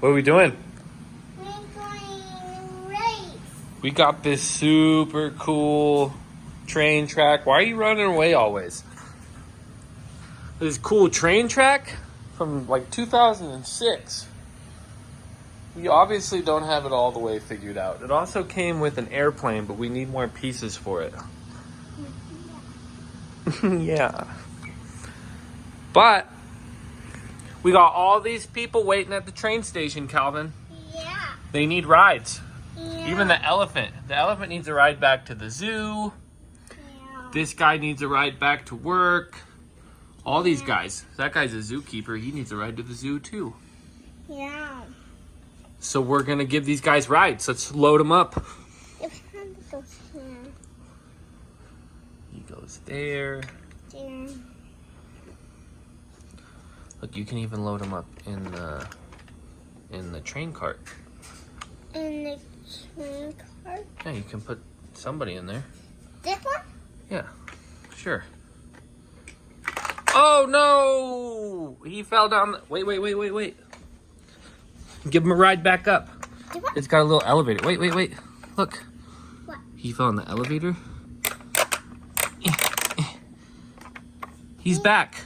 What are we doing? We're going race. We got this super cool train track. Why are you running away always? This cool train track from like 2006. We obviously don't have it all the way figured out. It also came with an airplane, but we need more pieces for it. Yeah. But we got all these people waiting at the train station, Calvin. Yeah. They need rides. Yeah. Even the elephant. The elephant needs a ride back to the zoo. Yeah. This guy needs a ride back to work. All these guys. That guy's a zookeeper. He needs a ride to the zoo too. Yeah. So we're going to give these guys rides. Let's load them up. If Panda goes here. He goes there. There. Look, you can even load them up in the train cart. In the train cart? Yeah, you can put somebody in there. This one? Yeah, sure. Oh no! He fell down. Wait. Give him a ride back up. This one? It's got a little elevator. Wait. Look. What? He fell in the elevator. He's back.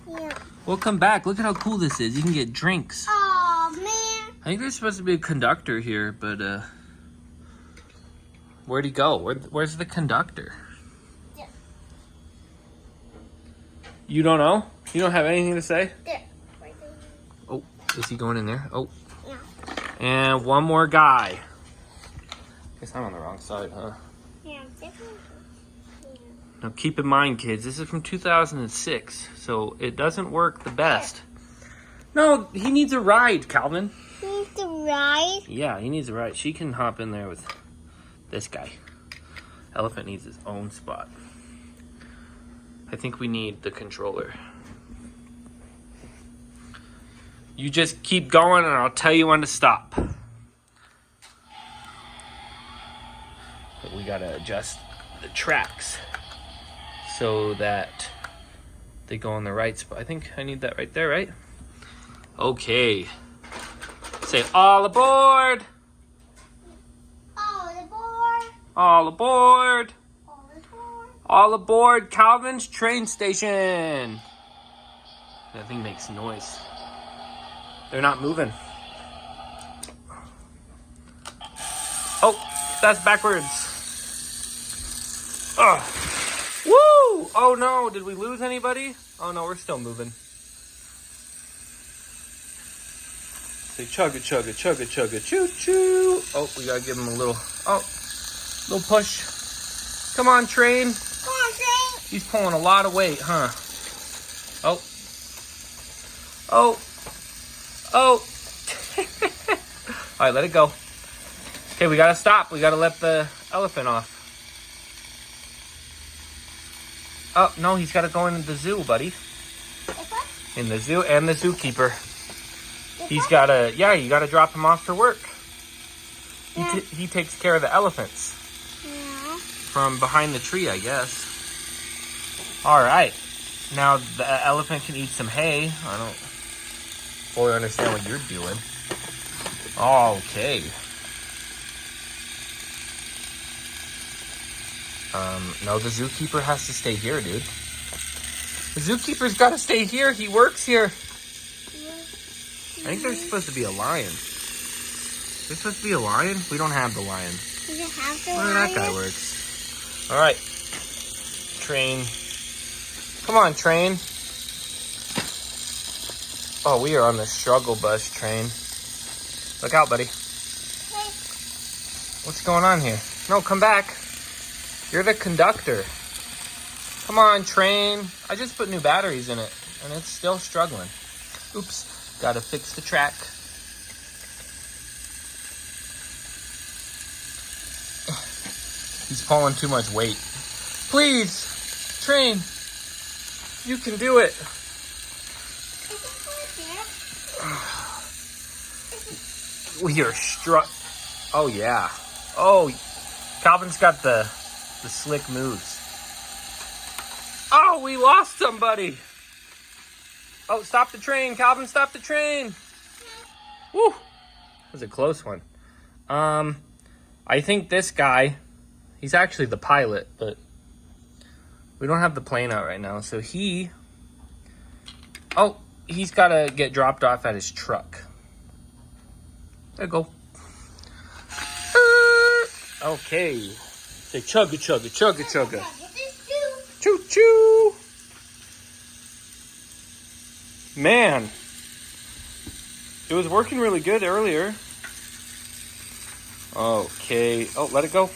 Yeah. Welcome back. Look at how cool this is. You can get drinks. Oh man. I think there's supposed to be a conductor here, but where'd he go? Where's the conductor? Yeah. You don't know? You don't have anything to say? There. Right there. Oh, is he going in there? Oh. Yeah. And one more guy. Guess I'm on the wrong side, huh? Yeah. This one. Now keep in mind, kids, this is from 2006, so it doesn't work the best. No, he needs a ride, Calvin. He needs to ride. Yeah, he needs a ride. She can hop in there with this guy. Elephant needs his own spot. I think we need the controller. You just keep going and I'll tell you when to stop. But we gotta adjust the tracks so that they go on the right spot. I think I need that right there, right? Okay. Say all aboard! All aboard. All aboard! All aboard. All aboard Calvin's train station! That thing makes noise. They're not moving. Oh, that's backwards. Ugh. Woo! Oh no, did we lose anybody? Oh no, we're still moving. Say chugga chugga chugga chugga choo choo. Oh, we gotta give him a little push. Come on, train. Come on, train. He's pulling a lot of weight, huh? Oh. All right, let it go. Okay, we gotta stop. We gotta let the elephant off. Oh, no, he's gotta go into the zoo, buddy. This one? In the zoo and the zookeeper. This He's one? gotta, yeah, you gotta drop him off for work. Yeah. He takes care of the elephants Yeah. from behind the tree, I guess. All right. Now the elephant can eat some hay. I don't fully understand what you're doing. Okay. No, the zookeeper has to stay here, dude. The zookeeper's got to stay here. He works here. I think there's supposed to be a lion. There's supposed to be a lion? We don't have the lion. Does it have the Wonder lion? that guy works. All right. Train. Come on, train. Oh, we are on the struggle bus train. Look out, buddy. Hey. What's going on here? No, come back. You're the conductor. Come on, train. I just put new batteries in it, and it's still struggling. Oops. Gotta fix the track. He's pulling too much weight. Please, train. You can do it. We are Oh, yeah. Oh, Calvin's got the slick moves. Oh, we lost somebody. Oh, stop the train, Calvin, stop the train. Woo. was a close one. I think this guy, he's actually the pilot, but we don't have the plane out right now. So he's got to get dropped off at his truck. There you go. Okay. Say chugga, chugga, chugga, chugga. Choo, choo. Man. It was working really good earlier. Okay. Oh, let it go.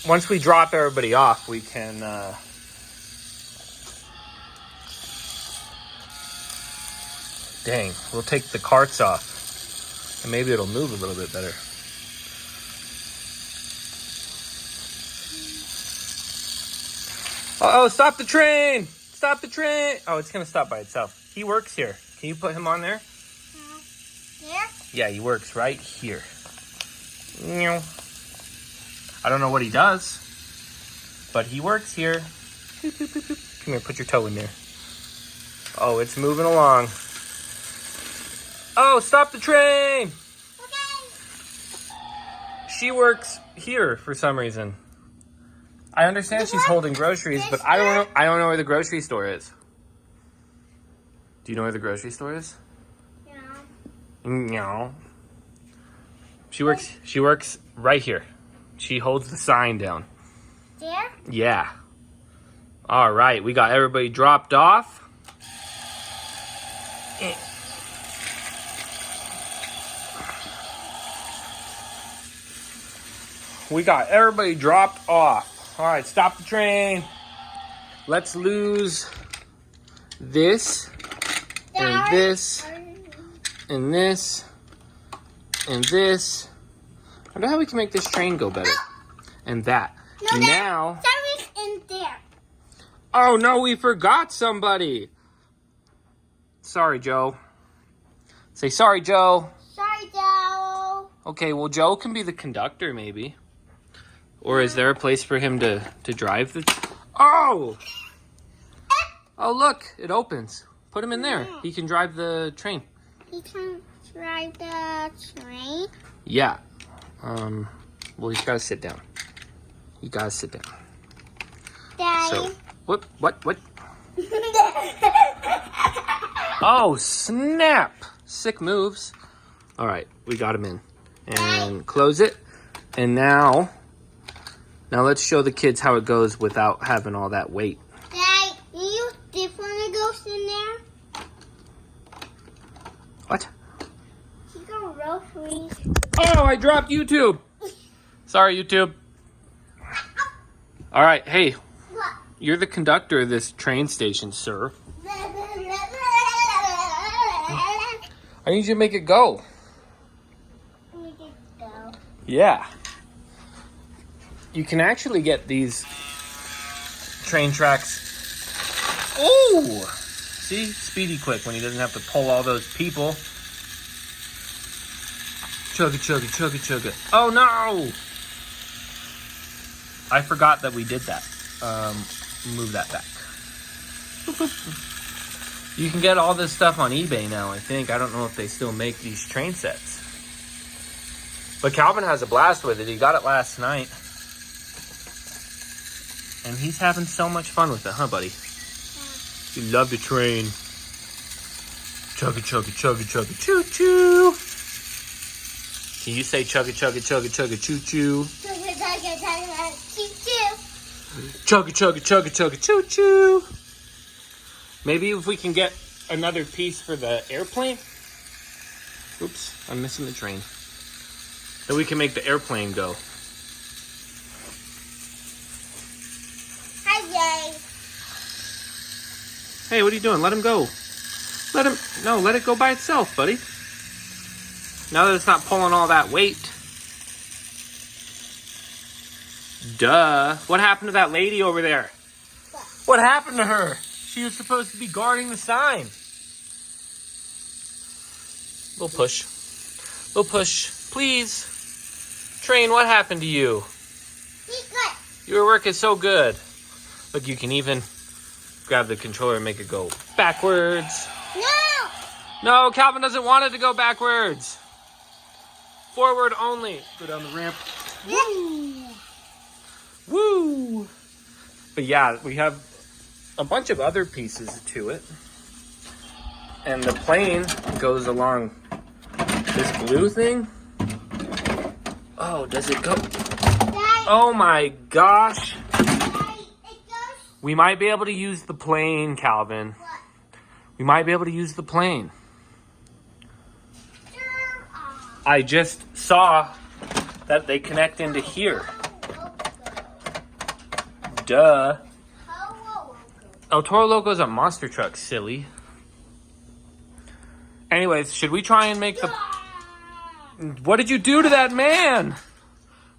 Once we drop everybody off, we can... Dang, we'll take the carts off. And maybe it'll move a little bit better. Uh-oh, stop the train! Stop the train! Oh, it's going to stop by itself. He works here. Can you put him on there? Here? Yeah, he works right here. I don't know what he does, but he works here. Come here, put your toe in there. Oh, it's moving along. Oh, stop the train! Okay. She works here for some reason. I understand she's holding groceries, but I don't know where the grocery store is. Do you know where the grocery store is? No. She works right here. She holds the sign down. There? Yeah. All right, we got everybody dropped off. We got everybody dropped off. All right, stop the train. Let's lose this and this and this and this. I wonder how we can make this train go better. And that. No, now. Somebody's in there. Oh no, we forgot somebody. Sorry, Joe. Say sorry, Joe. Sorry, Joe. Okay, well, Joe can be the conductor, maybe. Or is there a place for him to drive the... Oh! Oh, look, it opens. Put him in there. He can drive the train. He can drive the train? Yeah. Well, he's got to sit down. You got to sit down. Daddy. So, what? Oh, snap! Sick moves. All right, we got him in. And close it. And now let's show the kids how it goes without having all that weight. Dad, you definitely goes in there? What? You go groceries. Oh, I dropped YouTube. Sorry, YouTube. All right, hey, What? you're the conductor of this train station, sir. I need you to make it go. We can go. Yeah. You can actually get these train tracks. Oh! See? Speedy quick when he doesn't have to pull all those people. Chugga, chugga, chugga, chugga. Oh, no! I forgot that we did that. Move that back. You can get all this stuff on eBay now, I think. I don't know if they still make these train sets. But Calvin has a blast with it. He got it last night. And he's having so much fun with it, huh, buddy? You love the train. Chugga, chugga, chugga, chugga, choo choo. Can you say chugga, chugga, chugga, chugga, choo choo? Chugga, chugga, chugga, choo-choo. Chugga, chugga, chugga, chugga, choo choo. Maybe if we can get another piece for the airplane. Oops, I'm missing the train. Then we can make the airplane go. Hi, Jay. Hey, what are you doing? Let him go. Let it go by itself, buddy. Now that it's not pulling all that weight. Duh. What happened to that lady over there? What happened to her? She was supposed to be guarding the sign. Little push. Little push. Please. Train, what happened to you? He's good. You were working so good. Look, you can even grab the controller and make it go backwards. No! No, Calvin doesn't want it to go backwards. Forward only. Go down the ramp. Woo! Woo! But yeah, we have a bunch of other pieces to it. And the plane goes along this glue thing. Oh, does it go? Oh my gosh. We might be able to use the plane, Calvin. We might be able to use the plane. I just saw that they connect into here. Duh. El Toro Loco is a monster truck, silly. Anyways, should we try and make the... What did you do to that man?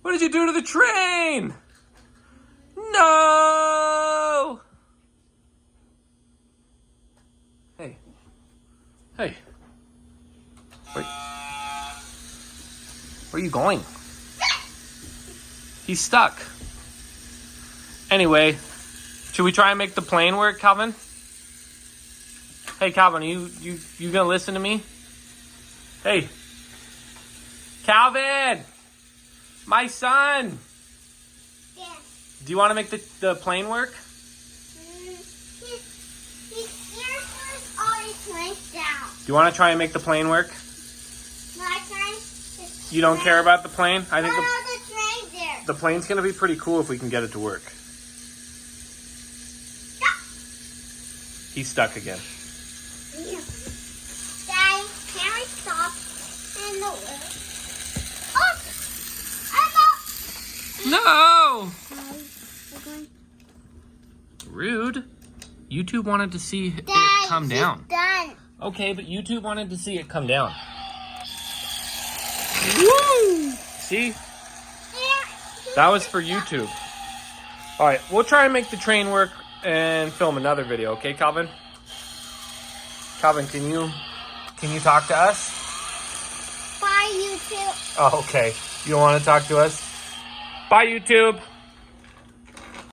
What did you do to the train? No! Hey. Hey. Where are you going? He's stuck. Anyway, should we try and make the plane work, Calvin? Hey, Calvin, you gonna listen to me? Hey. Calvin! My son! Yeah. Do you want to make the plane work? His ears already placed down. Do you want to try and make the plane work? My train. You don't care about the plane? I think the train there. the plane's going to be pretty cool if we can get it to work. Stop. He's stuck again. Yeah. Daddy, can we stop in the way? Oh! No! Rude. YouTube wanted to see it come down. Done. Okay, but YouTube wanted to see it come down. Woo! See? That was for YouTube. All right, we'll try and make the train work and film another video, okay, Calvin? Calvin, can you talk to us? Bye, YouTube. Oh, okay. You don't want to talk to us? Bye, YouTube.